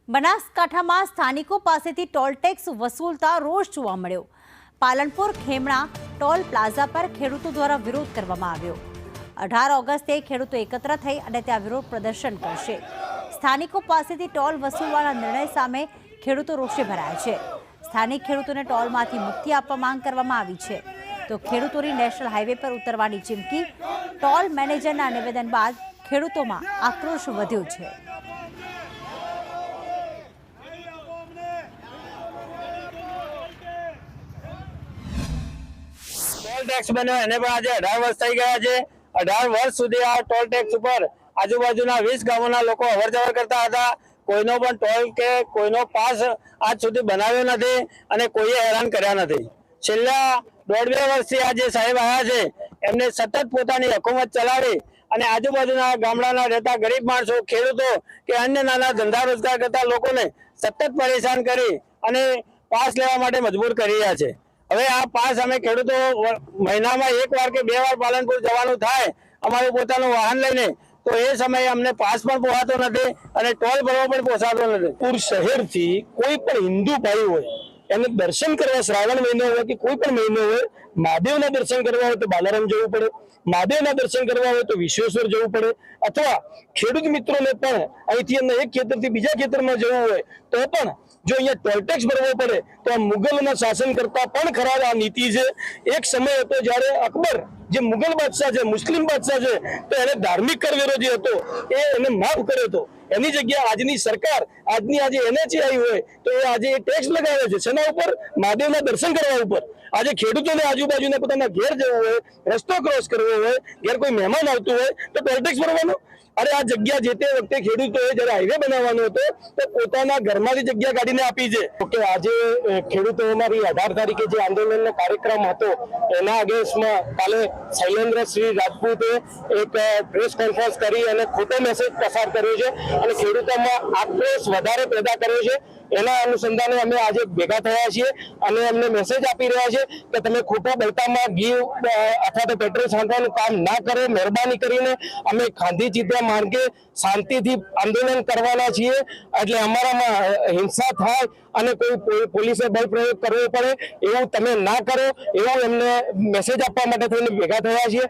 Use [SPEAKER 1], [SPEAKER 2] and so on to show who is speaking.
[SPEAKER 1] બનાસકાંઠામાં સ્થાનિકો પાસેથી ટોલ ટેક્સ વસૂલતા રોષ જોવા મળ્યો। પાલનપુર ખેમણા ટોલ પ્લાઝા પર ખેડૂતો દ્વારા વિરોધ કરવામાં આવ્યો। 18 ઓગસ્ટે ખેડૂતો એકત્ર થઈ અને ત્યાં વિરોધ પ્રદર્શન કરશે। સ્થાનિકો પાસેથી ટોલ વસૂલવાના નિર્ણય સામે ખેડૂતો રોષે ભરાયા છે। સ્થાનિક ખેડૂતોને ટોલમાંથી મુક્તિ આપવા માંગ કરવામાં આવી છે, તો ખેડૂતોની નેશનલ હાઈવે પર ઉતરવાની ચીમકી। ટોલ મેનેજરના નિવેદન બાદ ખેડૂતોમાં આક્રોશ વધ્યો છે।
[SPEAKER 2] टोल टेक्स बने आज 18 वर्ष थी गया है। 18 वर्ष सुधी आ टोल टेक्स पर आजूबाजूना 20 गामोना लोको अवरजवर करता था। कोईनो पण टोल के कोईनो पास आज सुधी बनाव्यो नथी अने कोईए हैरान कर्या नथी। छेल्ला 1.5 वर्षथी आज साहेब आया छे, एमने सतत पोतानी हुकूमत चलावी अने आजूबाजूना गामडाना रहता गरीब माणसो, खेडूतो के अन्य नाना धंधा रोजगार करता लोकोने सतत परेशान करी अने पास लेवा माटे मजबूर करी रह्या छे। હવે આ પાસ અમે ખેડૂતો મહિનામાં એક વાર કે બે વાર પાલનપુર જવાનું થાય અમારું પોતાનું વાહન લઈને, તો એ સમયે અમને પાસ પણ પોસાતો નથી અને ટોલ ભરવો પણ પોસાતો નથી।
[SPEAKER 3] પૂર શહેરથી કોઈ પણ હિન્દુ ભાઈ હોય એને દર્શન કરવા શ્રાવણ મહિનો હોય કે કોઈ પણ મહિનો હોય, મહાદેવના દર્શન કરવા હોય તો બાલારામ જવું પડે, મહાદેવના દર્શન કરવા હોય તો વિશ્વેશ્વર જવું પડે, અથવા ખેડૂત મિત્રોને પણ અહીંથી એક ખેતરથી બીજા ખેતરમાં જવું હોય તો પણ जो अँ टोल टेक्स भरवो पड़े तो आ मुगल शासन करता पण खराब आ नीति है। एक समय तो जયારે अकबर जे मुगल बादशाह है, मुस्लिम बादशाह है, तो एने धार्मिक करवेरो जे हतो एने माफ कर्यो तो एनी जग्या आजनी सरकार आजनी आज एनएचए आई होय तो ए आज टेक्स लगावे छे सेना उपर, महादेवना दर्शन करवा उपर। आज खेडूतोने आजूबाजूना पोताना घेर जवो होय, रस्तो क्रॉस करवो होय, घेर कोई मेहमान आवतुं होय तो टोल टेक्स भरवानो। अरे आ जग्या जे ते वखते खेडूतोए जયારે हाईवे बनावવાનો હતો તો પોતાના ઘરમાંથી જગ્યા કાઢીને આપી છે। કે આજે ખેડૂતો અમારી 18 તારીખે જે આંદોલનનો કાર્યક્રમ હતો એના અગેન્સ્ટમાં કાલે શૈલેન્દ્ર શ્રી રાજપૂતે એક પ્રેસ કોન્ફરન્સ કરી અને ખોટો મેસેજ પસાર કર્યો છે અને ખેડૂતોમાં આક્રોશ વધારે પેદા કર્યો છે। એના અનુસંધાને અમે આજે ભેગા થયા છીએ અને અમને મેસેજ આપી રહ્યા છે કે તમે ખોટા બળતામાં ઘી અથવા તો પેટ્રોલ છાંટવાનું કામ ના કરો। મહેરબાની કરીને અમે ગાંધી ચિત્રા માર્ગે શાંતિથી આંદોલન કરવાના છીએ, એટલે અમારામાં હિંસા થાય અને કોઈ પોલીસે બળ પ્રયોગ કરવો પડે એવું તમે ના કરો, એવું એમને મેસેજ આપવા માટે થઈને ભેગા થયા છીએ।